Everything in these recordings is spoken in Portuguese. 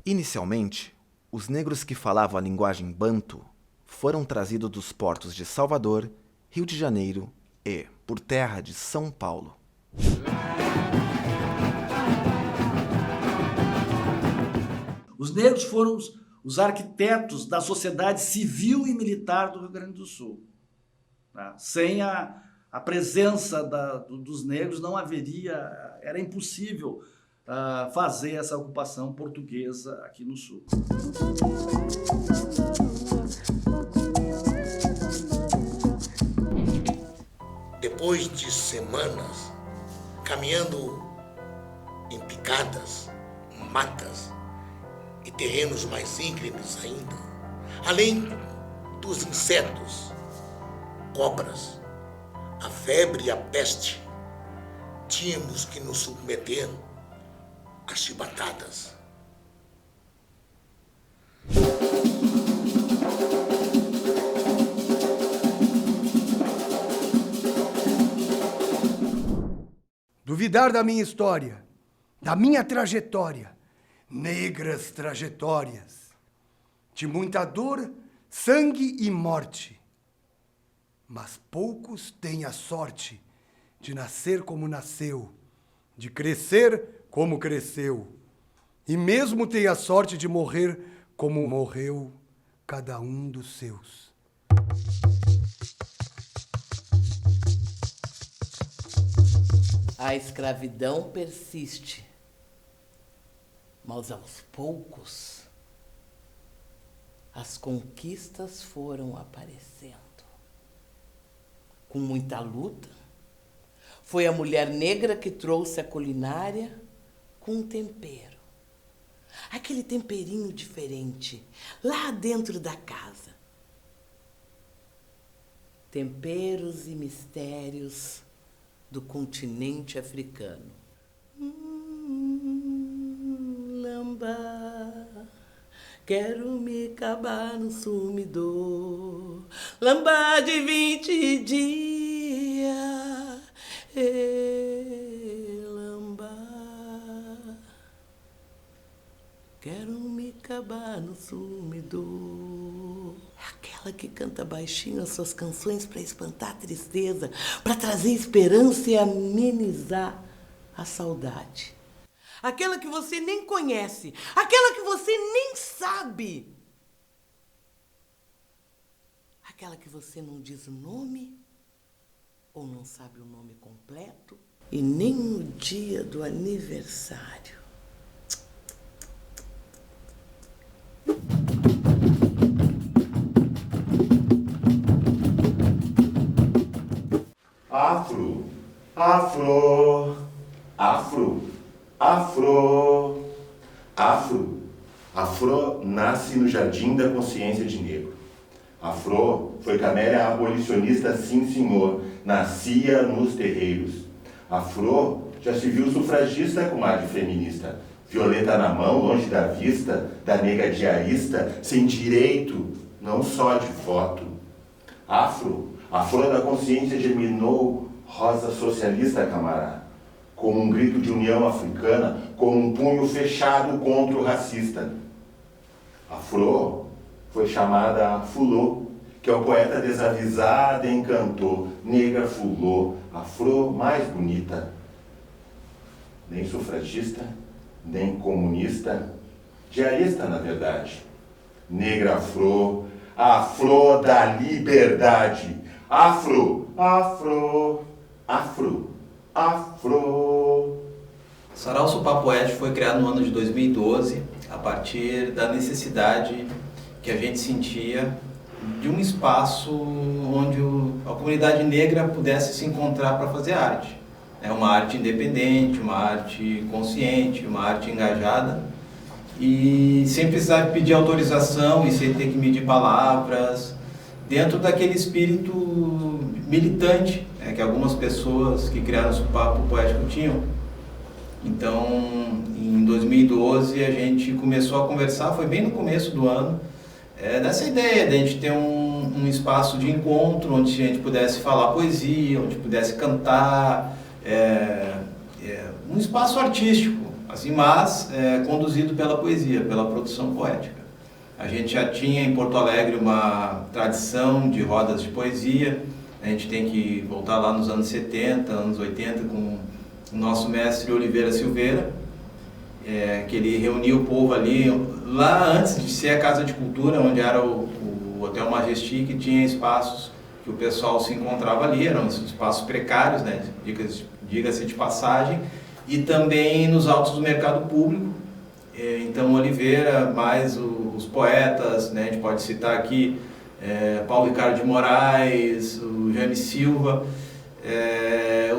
Inicialmente, os negros que falavam a linguagem banto foram trazidos dos portos de Salvador, Rio de Janeiro e, por terra, de São Paulo. Os negros foram os arquitetos da sociedade civil e militar do Rio Grande do Sul. Tá? Sem a presença dos negros não haveria, era impossível fazer essa ocupação portuguesa aqui no Sul. Depois de semanas caminhando em picadas, matas e terrenos mais íngremes ainda, além dos insetos, cobras, a febre e a peste, tínhamos que nos submeter às chibatadas. Duvidar da minha história, da minha trajetória, negras trajetórias, de muita dor, sangue e morte. Mas poucos têm a sorte de nascer como nasceu, de crescer como cresceu, e mesmo têm a sorte de morrer como morreu cada um dos seus. A escravidão persiste, mas aos poucos as conquistas foram aparecendo. Com muita luta, foi a mulher negra que trouxe a culinária com um tempero. Aquele temperinho diferente, lá dentro da casa. Temperos e mistérios do continente africano. Lambá, quero me acabar no sumidor. Lambá de 20 dias. Lambá, quero me acabar no sumidor. Aquela que canta baixinho as suas canções para espantar a tristeza, para trazer esperança e amenizar a saudade. Aquela que você nem conhece, aquela que você nem sabe. Aquela que você não diz o nome, ou não sabe o nome completo, e nem o dia do aniversário. Afro, afro, afro, afro, afro. Afro nasce no Jardim da Consciência de Negro. Afro foi camélia abolicionista, sim senhor, nascia nos terreiros. Afro já se viu sufragista com ar de feminista, violeta na mão, longe da vista, da nega diarista, sem direito, não só de voto. Afro, a flor da consciência germinou rosa socialista, camarada, como um grito de união africana, como um punho fechado contra o racista. Afro foi chamada Fulô, que é o poeta desavisado e encantou, negra Fulô, a flor mais bonita. Nem sufragista, nem comunista, diarista na verdade. Negra Afro, a flor da liberdade. Afro, afro, afro, afro. Sarau Supá Poético foi criado no ano de 2012, a partir da necessidade que a gente sentia de um espaço onde a comunidade negra pudesse se encontrar para fazer arte. É uma arte independente, uma arte consciente, uma arte engajada, e sem precisar pedir autorização e sem ter que medir palavras, dentro daquele espírito militante, que algumas pessoas que criaram o Sopapo Poético tinham. Então, em 2012, a gente começou a conversar, foi bem no começo do ano, dessa ideia de a gente ter um espaço de encontro, onde a gente pudesse falar poesia, onde pudesse cantar, um espaço artístico, assim, mas conduzido pela poesia, pela produção poética. A gente já tinha em Porto Alegre uma tradição de rodas de poesia, a gente tem que voltar lá nos anos 70, anos 80, com o nosso mestre Oliveira Silveira, que ele reuniu o povo ali, lá antes de ser a Casa de Cultura, onde era o Hotel Majestic, tinha espaços que o pessoal se encontrava ali, eram espaços precários, né, diga-se de passagem, e também nos altos do mercado público. Então Oliveira, mais os poetas, né, a gente pode citar aqui Paulo Ricardo de Moraes, o Jaime Silva,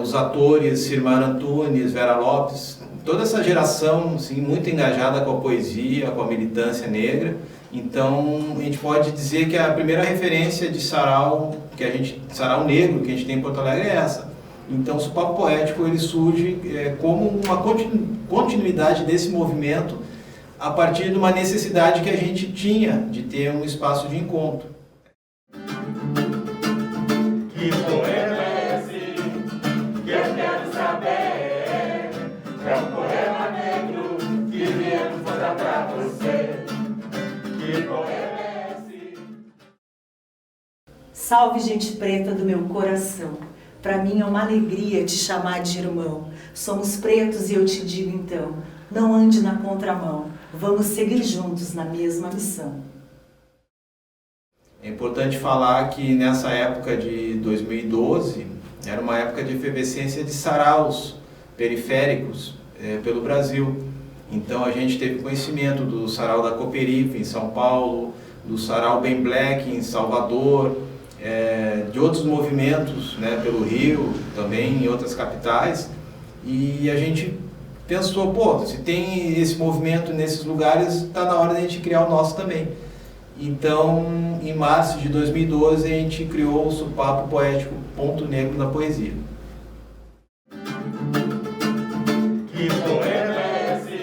os atores Sirmar Antunes, Vera Lopes, toda essa geração assim, muito engajada com a poesia, com a militância negra. Então a gente pode dizer que a primeira referência de sarau, sarau negro que a gente tem em Porto Alegre é essa. Então o Sopapo Poético ele surge como uma continuidade desse movimento a partir de uma necessidade que a gente tinha de ter um espaço de encontro. Que poema é esse que eu quero saber? É um poema negro que viemos mostrar pra você. Que poema é esse? Salve, gente preta do meu coração. Pra mim é uma alegria te chamar de irmão. Somos pretos e eu te digo então, não ande na contramão. Vamos seguir juntos na mesma missão. É importante falar que nessa época de 2012, era uma época de efervescência de saraus periféricos pelo Brasil. Então a gente teve conhecimento do sarau da Cooperifa em São Paulo, do sarau Ben Black em Salvador, de outros movimentos, né, pelo Rio, também em outras capitais. E a gente pensou, pô, se tem esse movimento nesses lugares, está na hora de a gente criar o nosso também. Então, em março de 2012, a gente criou o Sopapo Poético Ponto Negro na Poesia. Que poema é esse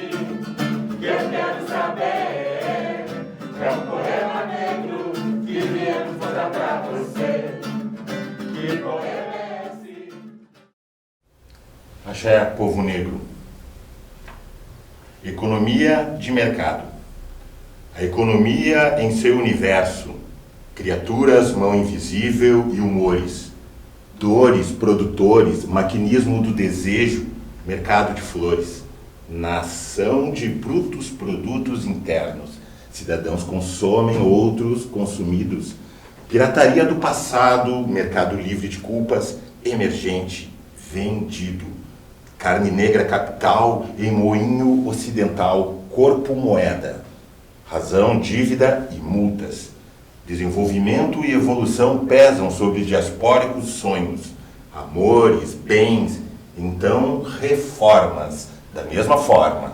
que eu quero saber? É um poema negro que viemos mostrar pra você. Que poema é esse? Axé, povo negro. Economia de mercado. A economia em seu universo, criaturas, mão invisível e humores, dores, produtores, maquinismo do desejo, mercado de flores, nação de brutos produtos internos, cidadãos consomem, outros consumidos, pirataria do passado, mercado livre de culpas, emergente, vendido, carne negra capital em moinho ocidental, corpo moeda, razão, dívida e multas. Desenvolvimento e evolução pesam sobre diaspóricos sonhos, amores, bens, então reformas, da mesma forma,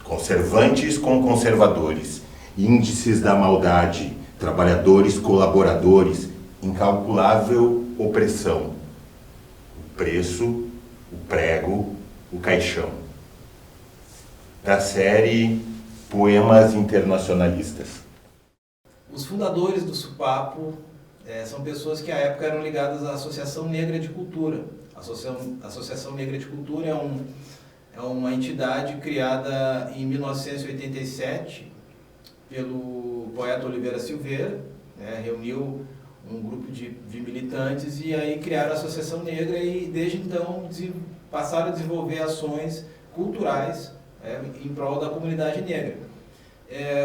conservantes com conservadores, índices da maldade, trabalhadores colaboradores, incalculável opressão, o preço, o prego, o caixão. Da série Poemas Internacionalistas. Os fundadores do Sopapo são pessoas que à época eram ligadas à Associação Negra de Cultura. A Associação Negra de Cultura é uma entidade criada em 1987 pelo poeta Oliveira Silveira, reuniu um grupo de militantes e aí criaram a Associação Negra e desde então passaram a desenvolver ações culturais em prol da comunidade negra.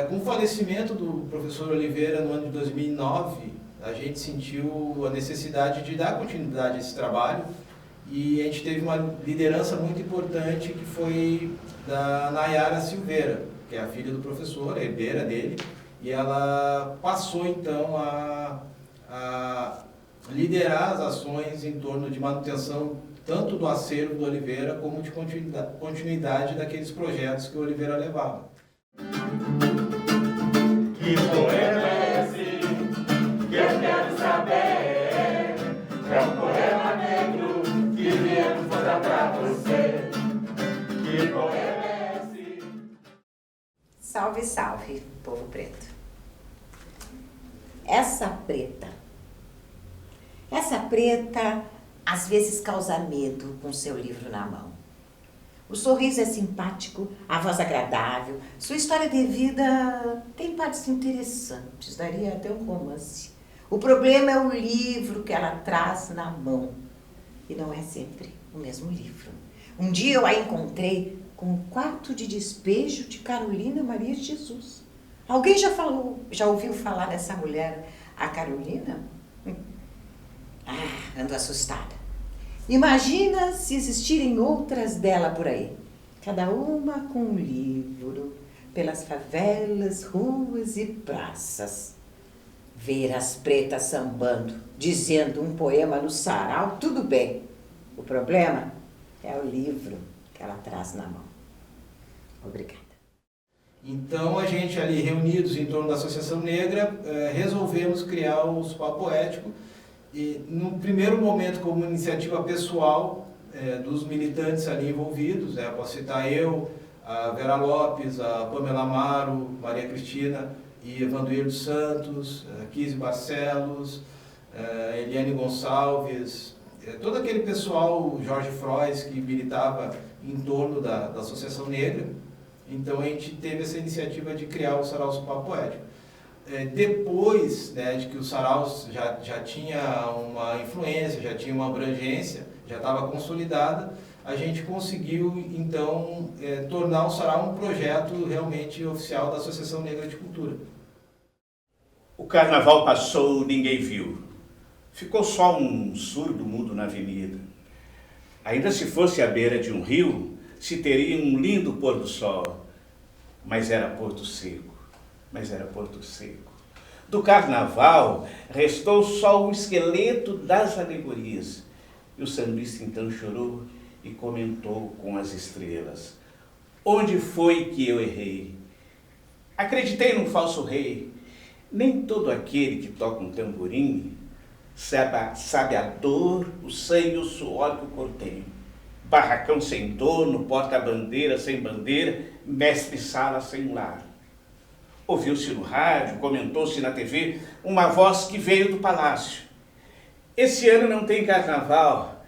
Com o falecimento do professor Oliveira no ano de 2009, a gente sentiu a necessidade de dar continuidade a esse trabalho e a gente teve uma liderança muito importante que foi da Nayara Silveira, que é a filha do professor, a herdeira dele, e ela passou então a liderar as ações em torno de manutenção tanto do acervo do Oliveira como de continuidade daqueles projetos que o Oliveira levava. Que poema é esse que eu quero Salve, salve, povo preto. Essa preta às vezes causa medo com seu livro na mão. O sorriso é simpático, a voz agradável, sua história de vida tem partes interessantes, daria até um romance. O problema é o livro que ela traz na mão. E não é sempre o mesmo livro. Um dia eu a encontrei com o quarto de despejo de Carolina Maria de Jesus. Alguém já ouviu falar dessa mulher, a Carolina? Ando assustada. Imagina se existirem outras dela por aí. Cada uma com um livro, pelas favelas, ruas e praças. Ver as pretas sambando, dizendo um poema no sarau, tudo bem. O problema é o livro que ela traz na mão. Obrigada. Então, a gente ali reunidos em torno da Associação Negra, resolvemos criar o Sopa Poético. E, no primeiro momento, como iniciativa pessoal dos militantes ali envolvidos, posso citar eu, a Vera Lopes, a Pamela Amaro, Maria Cristina e Evanduílio dos Santos, Kise Barcelos, Eliane Gonçalves, todo aquele pessoal, Jorge Frois, que militava em torno da Associação Negra. Então a gente teve essa iniciativa de criar o Sarau Sopa Poético. Depois de que o Sarau já tinha uma influência, já tinha uma abrangência, já estava consolidada, a gente conseguiu então tornar o Sarau um projeto realmente oficial da Associação Negra de Cultura. O carnaval passou, ninguém viu. Ficou só um surdo mudo na avenida. Ainda se fosse à beira de um rio, se teria um lindo pôr do sol. Mas era Porto Seco. Do carnaval, restou só o esqueleto das alegorias. E o sambista então chorou e comentou com as estrelas. Onde foi que eu errei? Acreditei num falso rei. Nem todo aquele que toca um tamborim sabe a dor, o sangue e o suor que o cor tem. Barracão sem dono, porta-bandeira sem bandeira, mestre-sala sem lar. Ouviu-se no rádio, comentou-se na TV, uma voz que veio do palácio. Esse ano não tem carnaval.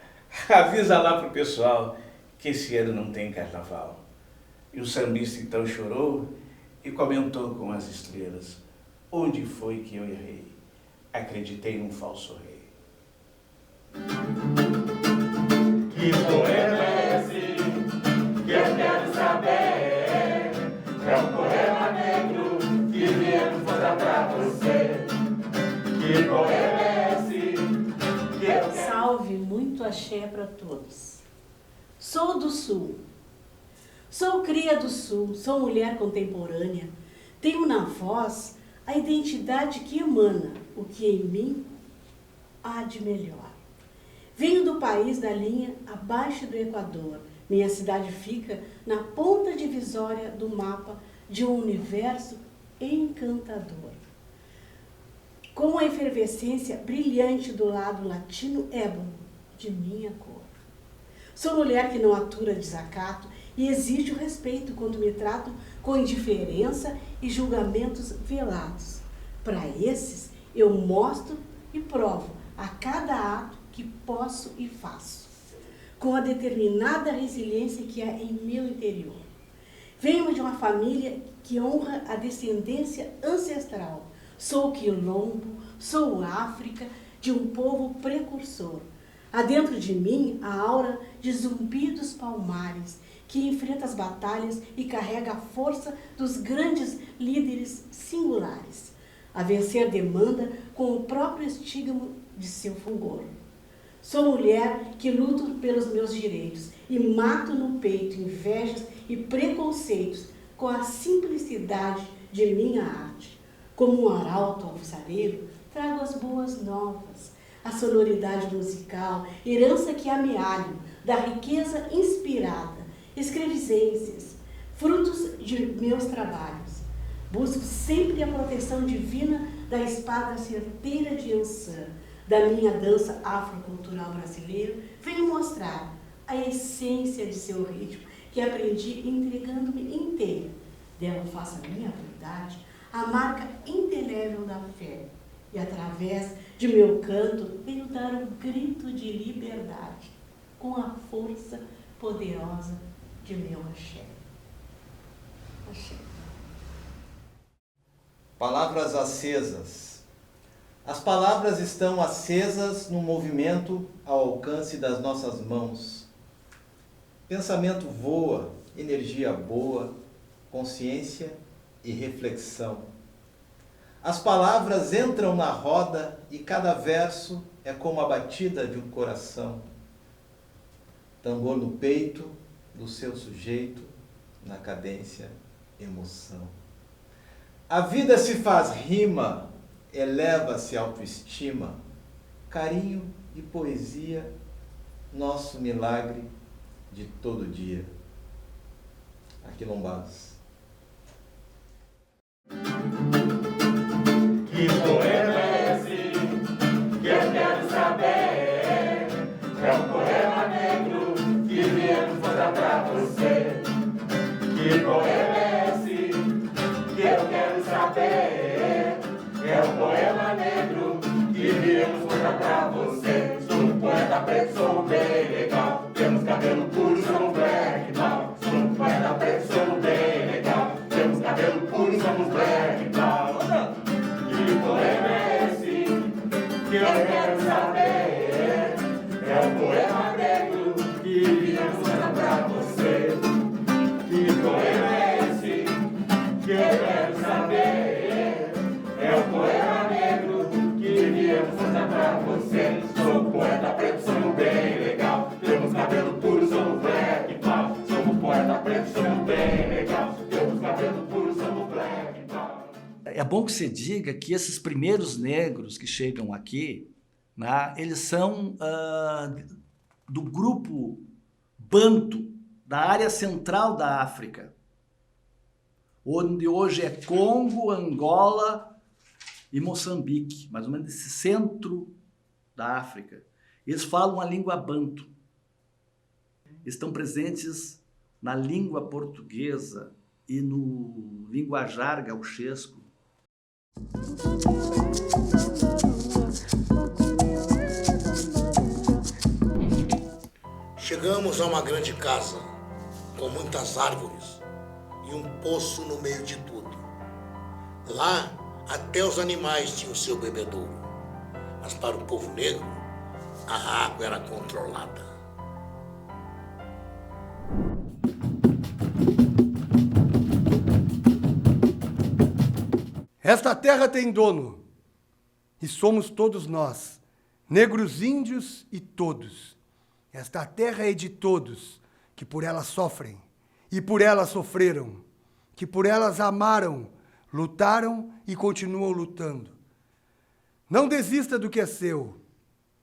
Avisa lá pro pessoal que esse ano não tem carnaval. E o sambista então chorou e comentou com as estrelas. Onde foi que eu errei? Acreditei num falso rei. Que poema é esse que eu quero saber? É um poema negro que viemos mostrar pra você. Que poema é esse que eu quero... Salve, muito axé pra todos. Sou do Sul. Sou cria do Sul, sou mulher contemporânea. Tenho na voz a identidade que emana o que em mim há de melhor. Venho do país da linha abaixo do Equador. Minha cidade fica na ponta divisória do mapa de um universo encantador. Com a efervescência brilhante do lado latino ébano de minha cor. Sou mulher que não atura desacato e exige o respeito quando me trato com indiferença e julgamentos velados. Para esses, eu mostro e provo a cada ato que posso e faço, com a determinada resiliência que há em meu interior. Venho de uma família que honra a descendência ancestral. Sou quilombo, sou África, de um povo precursor. Há dentro de mim a aura de Zumbi dos Palmares, que enfrenta as batalhas e carrega a força dos grandes líderes singulares, a vencer a demanda com o próprio estigma de seu fulgor. Sou mulher que luto pelos meus direitos e mato no peito invejas e preconceitos com a simplicidade de minha arte. Como um arauto alvissareiro, trago as boas novas, a sonoridade musical, herança que amealho, da riqueza inspirada, escrevivências, frutos de meus trabalhos. Busco sempre a proteção divina da espada certeira de Ançã, da minha dança afrocultural brasileira. Venho mostrar a essência de seu ritmo, que aprendi entregando-me inteira, Dela faço a minha vontade, a marca indelével da fé. E através de meu canto, venho dar um grito de liberdade, com a força poderosa de meu axé. Axé. Palavras acesas. As palavras estão acesas no movimento ao alcance das nossas mãos. Pensamento voa, energia boa, consciência e reflexão. As palavras entram na roda e cada verso é como a batida de um coração. Tambor no peito do seu sujeito, na cadência, emoção. A vida se faz rima, eleva-se autoestima, carinho e poesia, nosso milagre de todo dia. Aquilombás. Que poema é esse que eu quero saber? É um poema negro que viemos mostrar pra você. Que poema é esse que eu quero saber? É um poema negro que viemos mostrar pra você. Sou um poeta preto, sou bem legal. Temos cabelo puro, somos black mal. Sou um poeta preto, sou bem legal. Temos cabelo puro, somos black mal. Que poema é esse que eu quero saber? É um poema negro que viemos mostrar pra você. Que poema é esse que eu quero saber? É um poema negro que viemos mostrar pra você. Sou um poeta preto, somos bem legal. Temos cabelo puro, somos black power. Somos poeta preto, somos bem legal. Temos cabelo puro, somos black power. É bom que você diga que esses primeiros negros que chegam aqui, né, eles são do grupo Banto, da área central da África, onde hoje é Congo, Angola e Moçambique, mais ou menos esse centro da África. Eles falam a língua Banto. Estão presentes na língua portuguesa e no linguajar gauchesco. Chegamos a uma grande casa, com muitas árvores e um poço no meio de tudo. Lá, até os animais tinham seu bebedouro, mas para o povo negro, a água era controlada. Esta terra tem dono, e somos todos nós, negros, índios e todos. Esta terra é de todos, que por ela sofrem, e por ela sofreram, que por elas amaram, lutaram e continuam lutando. Não desista do que é seu,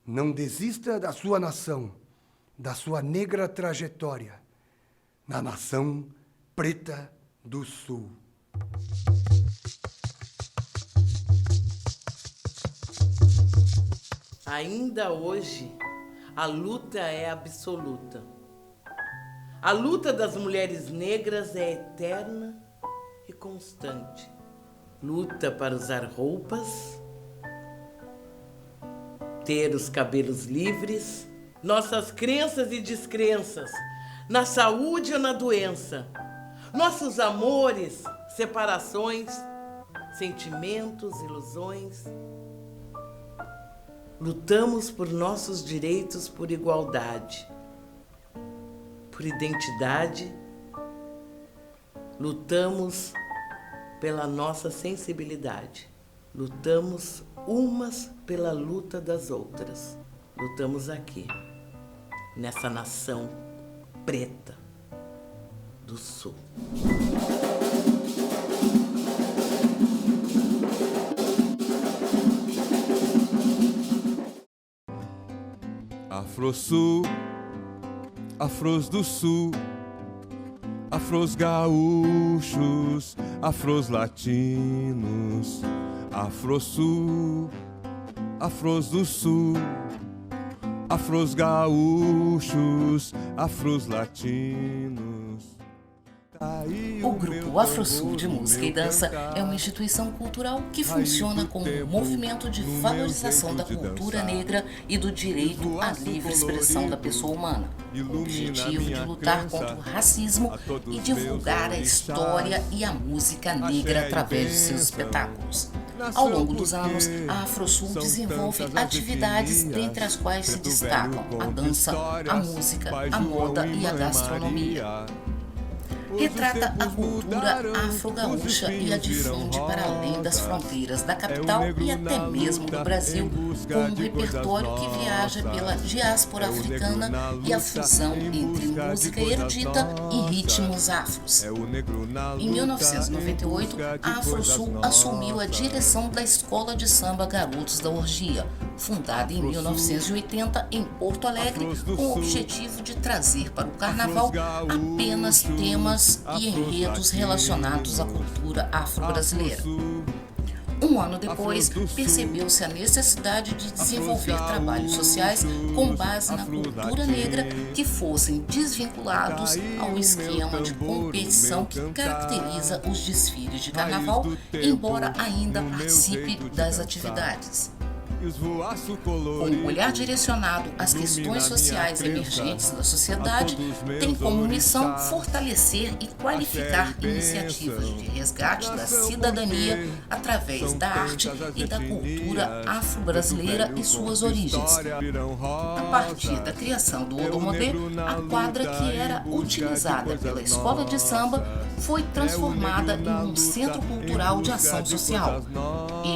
não desista da sua nação, da sua negra trajetória, na nação preta do Sul. Ainda hoje, a luta é absoluta. A luta das mulheres negras é eterna e constante. Luta para usar roupas, ter os cabelos livres, nossas crenças e descrenças, na saúde ou na doença, nossos amores, separações, sentimentos, ilusões. Lutamos por nossos direitos, por igualdade, por identidade. Lutamos pela nossa sensibilidade. Lutamos umas pela luta das outras. Lutamos aqui, nessa nação preta do Sul. Afro-Sul, afros do Sul, afros gaúchos, afros latinos. Afro-Sul, afros do Sul, afros gaúchos, afros latinos. O Grupo Afrosul de Música e Dança é uma instituição cultural que funciona como um movimento de valorização da cultura negra e do direito à livre expressão da pessoa humana, com o objetivo de lutar contra o racismo e divulgar a história e a música negra através de seus espetáculos. Ao longo dos anos, a Afrosul desenvolve atividades dentre as quais se destacam a dança, a música, a moda e a gastronomia. Retrata a cultura afro-gaúcha e a difunde para além das fronteiras da capital e até mesmo do Brasil, com um repertório que viaja pela diáspora africana e a fusão entre música erudita e ritmos afros. Em 1998, a Afrosul assumiu a direção da Escola de Samba Garotos da Orgia, fundada em 1980 em Porto Alegre, com o objetivo de trazer para o carnaval apenas temas e enredos relacionados à cultura afro-brasileira. Um ano depois, percebeu-se a necessidade de desenvolver trabalhos sociais com base na cultura negra que fossem desvinculados ao esquema de competição que caracteriza os desfiles de carnaval, embora ainda participe das atividades. Com um olhar direcionado às questões sociais emergentes da sociedade, tem como missão fortalecer e qualificar iniciativas de resgate da cidadania através da arte e da cultura afro-brasileira e suas origens. A partir da criação do Odomodê, a quadra que era utilizada pela escola de samba foi transformada em um centro cultural de ação social.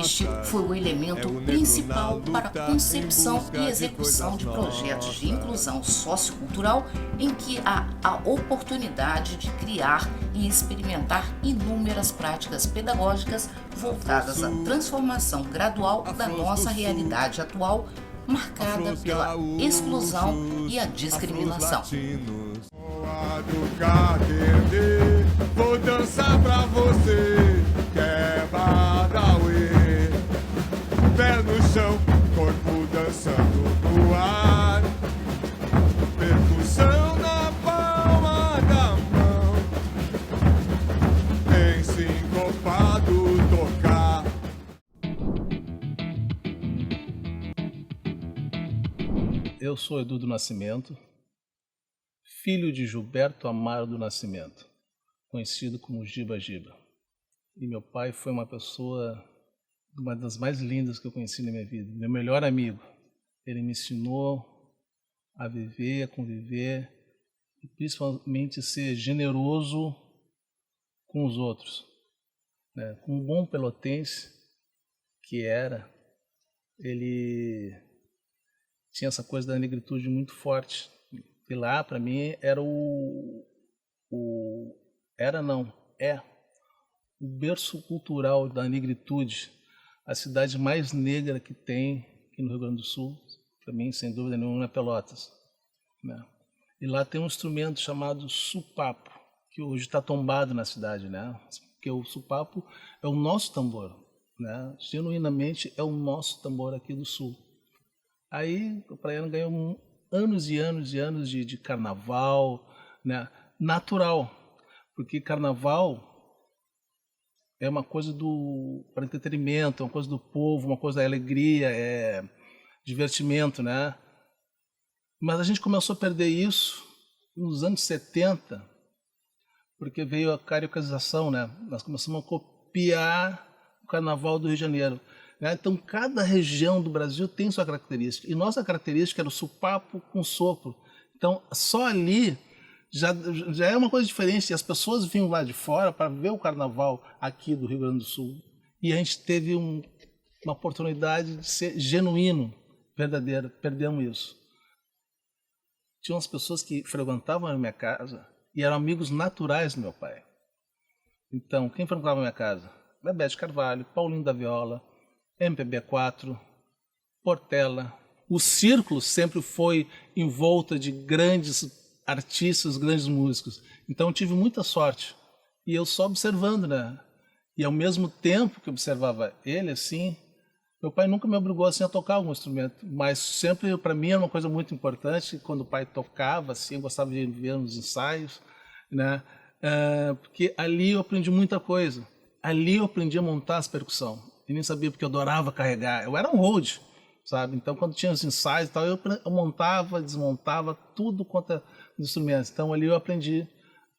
Este foi o elemento principal para a concepção e execução de projetos de inclusão sociocultural em que há a oportunidade de criar e experimentar inúmeras práticas pedagógicas voltadas à transformação gradual da nossa realidade atual, marcada pela exclusão e a discriminação. Vou dançar pra você, quebra-dauê, pé no chão, corpo dançando no ar, percussão na palma da mão, tem sincopado tocar. Eu sou Edu do Nascimento, filho de Gilberto Amaro do Nascimento, conhecido como Giba Giba. E meu pai foi uma pessoa, uma das mais lindas que eu conheci na minha vida, meu melhor amigo. Ele me ensinou a viver, a conviver e principalmente ser generoso com os outros. Né? Com um bom pelotense que era, ele tinha essa coisa da negritude muito forte. E lá, para mim, era é o berço cultural da negritude, a cidade mais negra que tem aqui no Rio Grande do Sul, para mim, sem dúvida nenhuma, é Pelotas. Né? E lá tem um instrumento chamado supapo, que hoje está tombado na cidade, né? Porque o supapo é o nosso tambor, né? Genuinamente é o nosso tambor aqui do Sul. Aí o Praiano ganhou anos e anos e anos de carnaval, né? Natural, porque carnaval é uma coisa para entretenimento, é uma coisa do povo, uma coisa da alegria, é divertimento, né? Mas a gente começou a perder isso nos anos 70, porque veio a cariocanização, né? Nós começamos a copiar o carnaval do Rio de Janeiro. Então, cada região do Brasil tem sua característica. E nossa característica era o supapo com sopro. Então, só ali já é uma coisa diferente. E as pessoas vinham lá de fora para ver o carnaval aqui do Rio Grande do Sul. E a gente teve uma oportunidade de ser genuíno, verdadeiro. Perdemos isso. Tinha umas pessoas que frequentavam a minha casa e eram amigos naturais do meu pai. Então, quem frequentava a minha casa? Bebete Carvalho, Paulinho da Viola, MPB4, Portela. O círculo sempre foi em volta de grandes artistas, grandes músicos. Então eu tive muita sorte. E eu só observando, né? E ao mesmo tempo que observava ele, assim, meu pai nunca me obrigou assim a tocar algum instrumento, mas sempre para mim era uma coisa muito importante quando o pai tocava, assim, eu gostava de ver nos ensaios, né? Porque ali eu aprendi muita coisa. Ali eu aprendi a montar as percussão. Eu nem sabia porque eu adorava carregar. Eu era um road, sabe? Então, quando tinha os ensaios e tal, eu montava, desmontava tudo quanto é instrumentos. Então, ali eu aprendi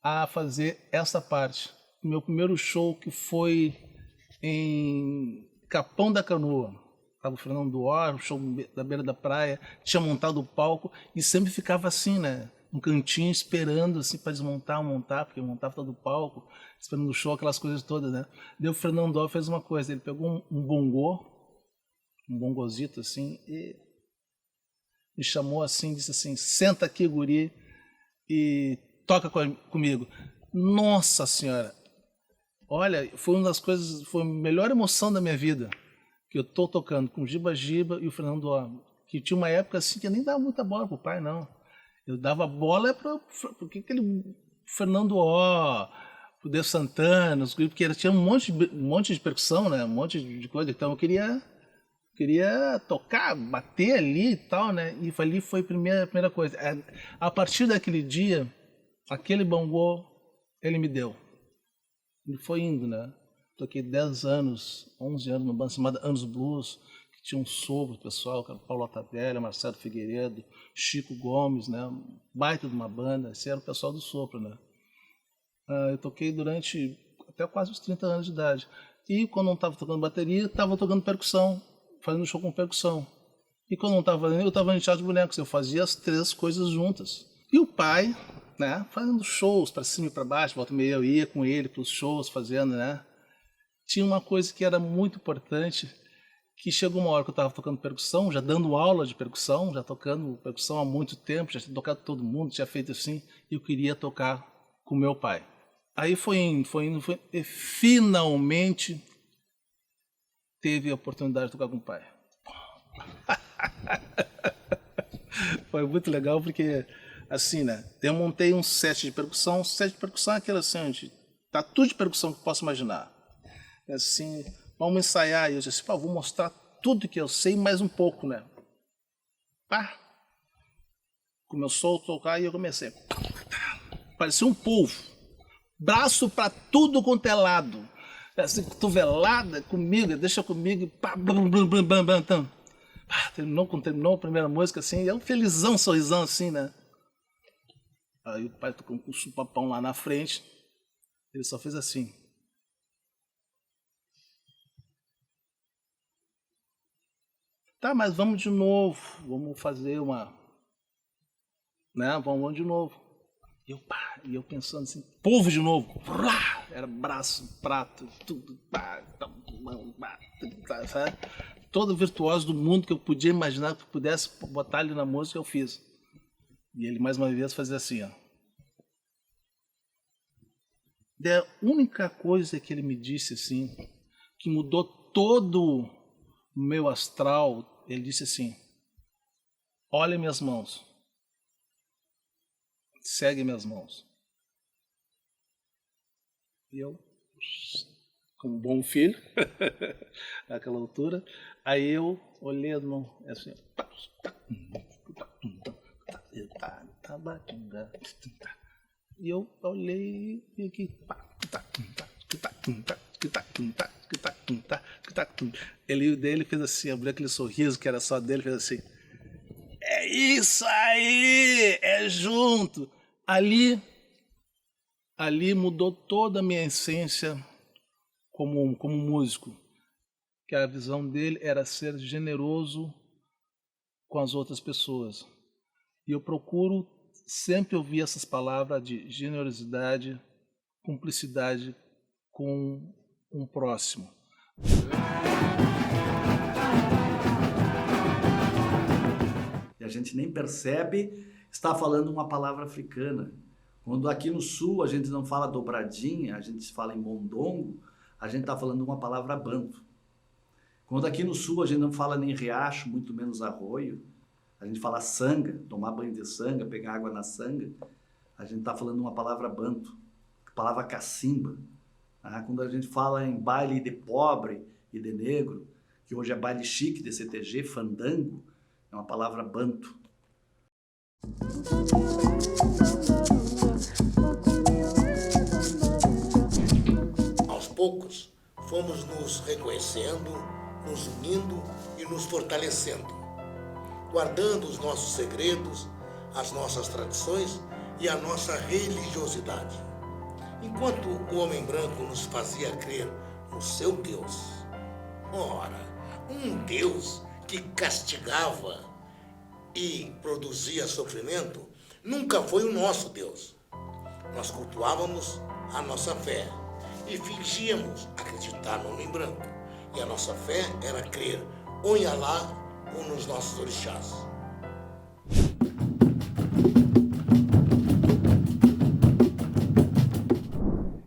a fazer essa parte. O meu primeiro show, que foi em Capão da Canoa. Estava o Fernando Duor, o show da beira da praia, tinha montado o palco e sempre ficava assim, né? Um cantinho esperando assim para desmontar, montar, porque eu montava todo o palco, esperando o show, aquelas coisas todas, né? Daí o Fernando Duor fez uma coisa, ele pegou um bongozito assim, e me chamou assim, disse assim: senta aqui, guri, e toca comigo. Nossa Senhora! Olha, foi uma das coisas, foi a melhor emoção da minha vida, que eu tô tocando com o Giba Giba e o Fernando Duor, que tinha uma época assim que eu nem dava muita bola pro pai, não. Eu dava bola para aquele Fernando Duor, pro De Santana, os grupos, porque tinha um monte de percussão, né? Um monte de coisa. Então eu queria tocar, bater ali e tal, né? E ali foi a primeira coisa. A partir daquele dia, aquele bongô, ele me deu. Ele foi indo, né? Toquei 10 anos, 11 anos numa banda chamada Anos Blues, que tinha um sopro pessoal, que era Paulo Otavelha, Marcelo Figueiredo, Chico Gomes, né? Baita de uma banda, esse era o pessoal do sopro, né? Eu toquei durante até quase os 30 anos de idade. E quando não estava tocando bateria, estava tocando percussão, fazendo show com percussão. E quando não estava fazendo, eu estava no teatro de bonecos, eu fazia as 3 coisas juntas. E o pai, né, fazendo shows para cima e para baixo, volta e meia eu ia com ele para os shows, fazendo, né? Tinha uma coisa que era muito importante, que chegou uma hora que eu estava tocando percussão, já dando aula de percussão, já tocando percussão há muito tempo, já tinha tocado todo mundo, tinha feito assim, e eu queria tocar com meu pai. Aí foi indo, e finalmente teve a oportunidade de tocar com o pai. Foi muito legal porque, assim, né, eu montei um set de percussão é aquela assim, onde tá tudo de percussão que eu posso imaginar. Assim, vamos ensaiar, e eu disse, vou mostrar tudo que eu sei, mais um pouco, né? Pá! Começou a tocar e eu comecei. Parecia um polvo. Braço pra tudo quanto é lado. Assim, cotovelada comigo, deixa comigo, pá, bam, bam, bam, bam, bam, tam. Terminou a primeira música, assim, e eu felizão, sorrisão, assim, né? Aí o pai tocou com um chupapão lá na frente, ele só fez assim. Tá, mas vamos de novo, vamos fazer uma, né, vamos de novo. E eu pensando assim, polvo de novo, era braço, prato, tudo, sabe? Todo virtuoso do mundo que eu podia imaginar que eu pudesse botar ali na música, eu fiz. E ele mais uma vez fazia assim, ó. E a única coisa que ele me disse assim, que mudou todo o meu astral, ele disse assim: olha minhas mãos, segue minhas mãos. E eu, como um bom filho, naquela altura, aí eu olhei as mãos, assim, e eu olhei e aqui, ele fez assim, abriu aquele sorriso que era só dele, fez assim: é isso aí, é junto. Ali mudou toda a minha essência como músico, que a visão dele era ser generoso com as outras pessoas. E eu procuro sempre ouvir essas palavras de generosidade, cumplicidade com um próximo. E a gente nem percebe, está falando uma palavra africana. Quando aqui no sul a gente não fala dobradinha, a gente fala em mondongo, a gente está falando uma palavra banto. Quando aqui no sul a gente não fala nem riacho, muito menos arroio, a gente fala sanga, tomar banho de sanga, pegar água na sanga, a gente está falando uma palavra banto, a palavra cacimba. Quando a gente fala em baile de pobre e de negro, que hoje é baile chique de CTG, fandango, é uma palavra banto. fomos nos reconhecendo, nos unindo e nos fortalecendo, guardando os nossos segredos, as nossas tradições e a nossa religiosidade. Enquanto o homem branco nos fazia crer no seu Deus, ora, um Deus que castigava e produzia sofrimento, nunca foi o nosso Deus. Nós cultuávamos a nossa fé e fingíamos acreditar no homem branco. E a nossa fé era crer ou em Alá ou nos nossos orixás.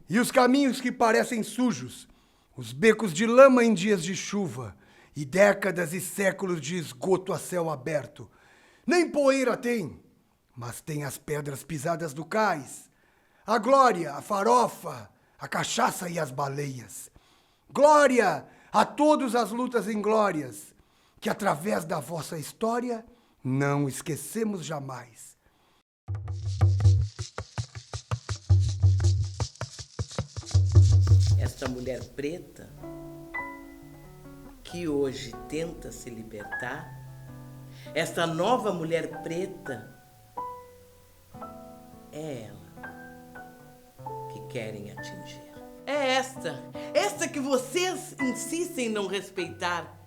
E os caminhos que parecem sujos, os becos de lama em dias de chuva, e décadas e séculos de esgoto a céu aberto. Nem poeira tem, mas tem as pedras pisadas do cais, a glória, a farofa, a cachaça e as baleias. Glória a todas as lutas inglórias, que através da vossa história não esquecemos jamais. Esta mulher preta, que hoje tenta se libertar, esta nova mulher preta, é ela que querem atingir. É esta que vocês insistem em não respeitar,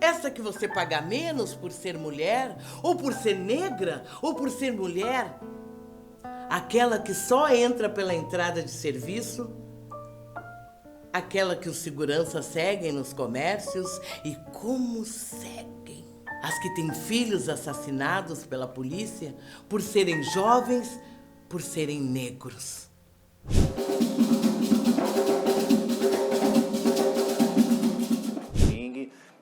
esta que você paga menos por ser mulher, ou por ser negra, ou por ser mulher, aquela que só entra pela entrada de serviço, aquela que os seguranças seguem nos comércios e como seguem. As que têm filhos assassinados pela polícia por serem jovens, por serem negros.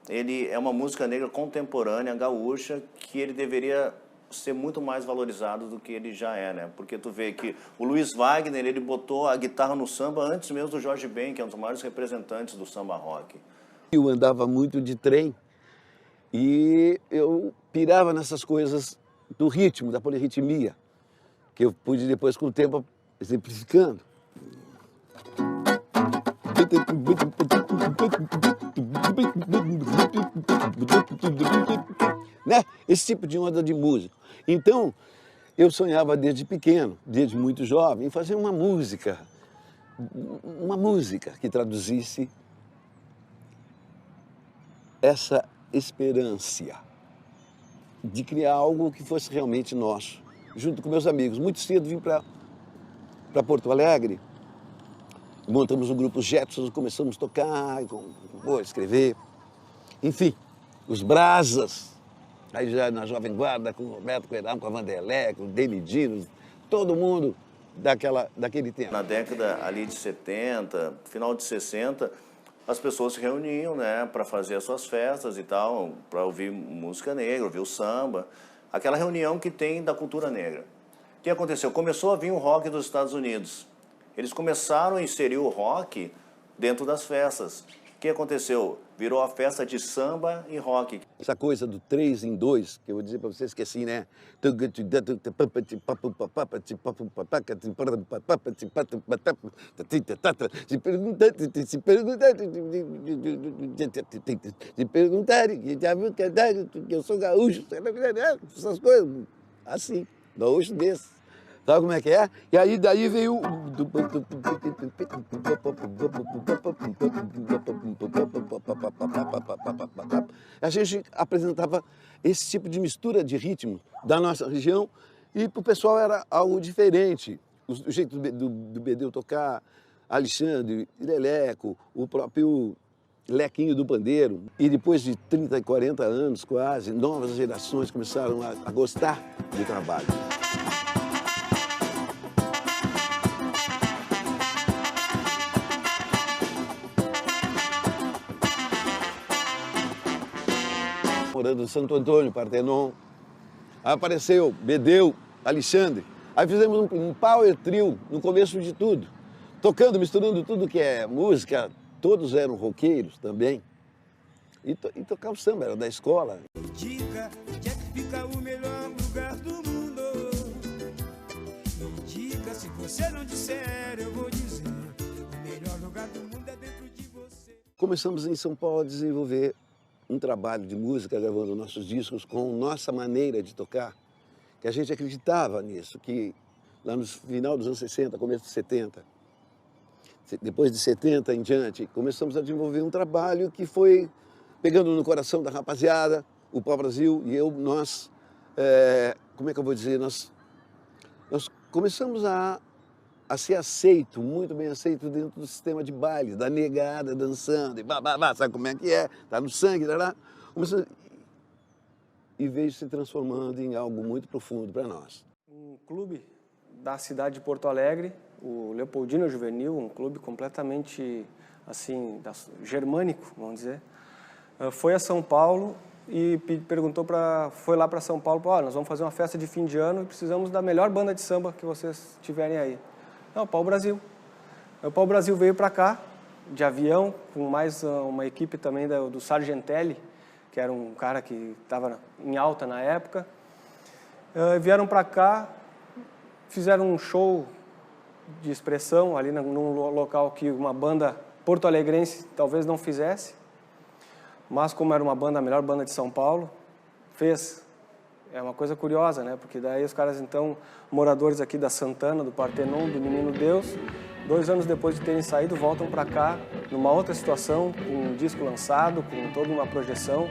Ele é uma música negra contemporânea, gaúcha, que ele deveria ser muito mais valorizado do que ele já é, né? Porque tu vê que o Luiz Wagner, ele botou a guitarra no samba antes mesmo do Jorge Ben, que é um dos maiores representantes do samba rock. Eu andava muito de trem e eu pirava nessas coisas do ritmo, da polirritmia, que eu pude depois, com o tempo, exemplificando. Né? Esse tipo de onda de música. Então, eu sonhava desde pequeno, desde muito jovem, em fazer uma música que traduzisse essa esperança de criar algo que fosse realmente nosso, junto com meus amigos. Muito cedo vim para Porto Alegre, montamos o grupo Jetsons, começamos a tocar, escrever, enfim, os Brasas, aí já na Jovem Guarda, com o Roberto Coelhão, com a Vanderlé, com o Daily Dino, todo mundo daquele tempo. Na década ali de 70, final de 60, as pessoas se reuniam, né, para fazer as suas festas e tal, para ouvir música negra, ouvir o samba, aquela reunião que tem da cultura negra. O que aconteceu? Começou a vir o rock dos Estados Unidos. Eles começaram a inserir o rock dentro das festas. O que aconteceu? Virou a festa de samba e rock. Essa coisa do 3 em 2, que eu vou dizer para vocês que é assim, né? Se perguntarem que já viu que eu sou gaúcho, essas coisas, assim, gaúcho desse. Sabe como é que é? E aí daí veio a gente apresentava esse tipo de mistura de ritmo da nossa região e para o pessoal era algo diferente. O jeito do Bedeu tocar, Alexandre, Leleco, o próprio Lequinho do Pandeiro. E depois de 30 e 40 anos quase, novas gerações começaram a gostar do trabalho. Morando em Santo Antônio, Partenon. Aí apareceu Bedeu, Alexandre. Aí fizemos um power trio no começo de tudo. Tocando, misturando tudo que é música. Todos eram roqueiros também. E tocava o samba, era da escola. Diga onde é que fica o melhor lugar do mundo. Me diga, se você não disser, eu vou dizer. O melhor lugar do mundo é dentro de você. começamos em São Paulo a desenvolver um trabalho de música, gravando nossos discos com nossa maneira de tocar, que a gente acreditava nisso, que lá no final dos anos 60, começo dos 70, depois de 70 em diante, começamos a desenvolver um trabalho que foi pegando no coração da rapaziada, o pau-brasil e eu, nós, como é que eu vou dizer, nós começamos a ser aceito, muito bem aceito dentro do sistema de baile, da negada dançando, e sabe como é que é? Tá no sangue, lá. E veio se transformando em algo muito profundo para nós. Um clube da cidade de Porto Alegre, o Leopoldina Juvenil, um clube completamente assim, germânico, vamos dizer, foi a São Paulo e foi lá para São Paulo, nós vamos fazer uma festa de fim de ano e precisamos da melhor banda de samba que vocês tiverem aí. Não, o Pau Brasil. O Pau Brasil veio para cá, de avião, com mais uma equipe também do Sargentelli, que era um cara que estava em alta na época. Vieram para cá, fizeram um show de expressão ali num local que uma banda porto-alegrense talvez não fizesse, mas como era uma banda, a melhor banda de São Paulo, fez. É uma coisa curiosa, né? Porque daí os caras, então, moradores aqui da Santana, do Partenon, do Menino Deus, 2 anos depois de terem saído, voltam para cá, numa outra situação, com um disco lançado, com toda uma projeção.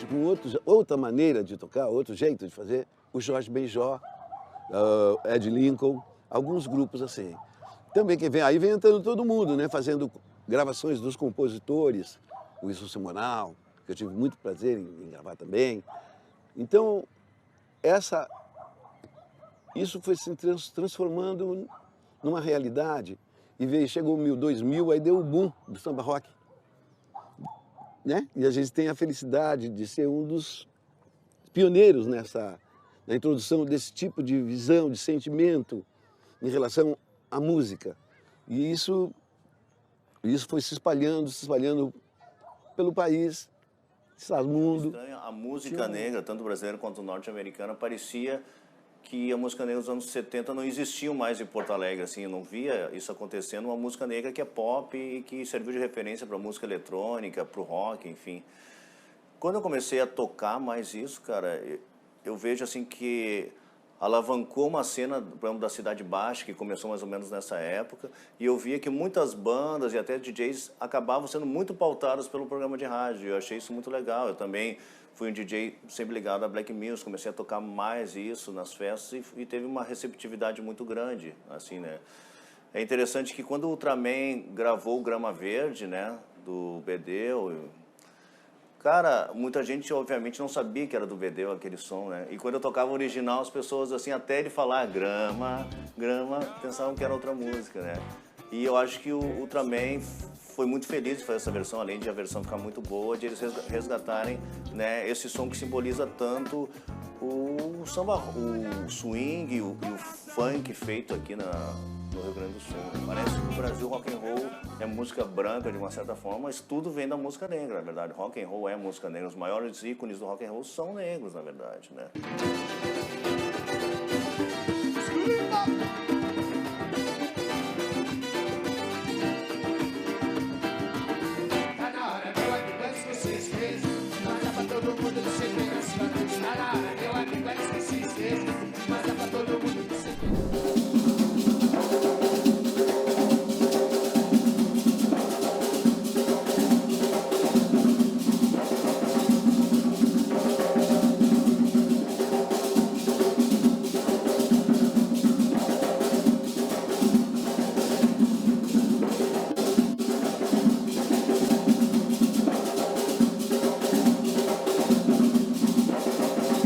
Com outra maneira de tocar, outro jeito de fazer, o Jorge Benjó, Ed Lincoln, alguns grupos assim. Também aí vem entrando todo mundo, né, fazendo gravações dos compositores, o Wilson Simonal, que eu tive muito prazer em gravar também. Então, isso foi se transformando numa realidade e chegou o 2000, aí deu o boom do samba rock. Né? E a gente tem a felicidade de ser um dos pioneiros na introdução desse tipo de visão, de sentimento em relação à música. E isso foi se espalhando pelo país, mundo. A música negra, tanto brasileira quanto norte-americana, parecia que a música negra dos anos 70 não existiu mais em Porto Alegre, assim, eu não via isso acontecendo, uma música negra que é pop e que serviu de referência para música eletrônica, para o rock, enfim. Quando eu comecei a tocar mais isso, cara, eu vejo assim que alavancou uma cena, por exemplo, da Cidade Baixa, que começou mais ou menos nessa época, e eu via que muitas bandas e até DJs acabavam sendo muito pautados pelo programa de rádio, eu achei isso muito legal. Eu também fui um DJ sempre ligado a Black Music, comecei a tocar mais isso nas festas e teve uma receptividade muito grande, assim, né? É interessante que quando o Ultraman gravou o Grama Verde, né, do Bedeu, cara, muita gente obviamente não sabia que era do Bedeu aquele som, né? E quando eu tocava o original, as pessoas, assim, até ele falar grama, pensavam que era outra música, né? E eu acho que o Ultraman foi muito feliz de fazer essa versão, além de a versão ficar muito boa, de eles resgatarem, né, esse som que simboliza tanto o samba, o swing e o funk feito aqui no Rio Grande do Sul. Parece que o Brasil rock and roll é música branca de uma certa forma, mas tudo vem da música negra, na verdade. Rock and roll é música negra. Os maiores ícones do rock and roll são negros, na verdade, né?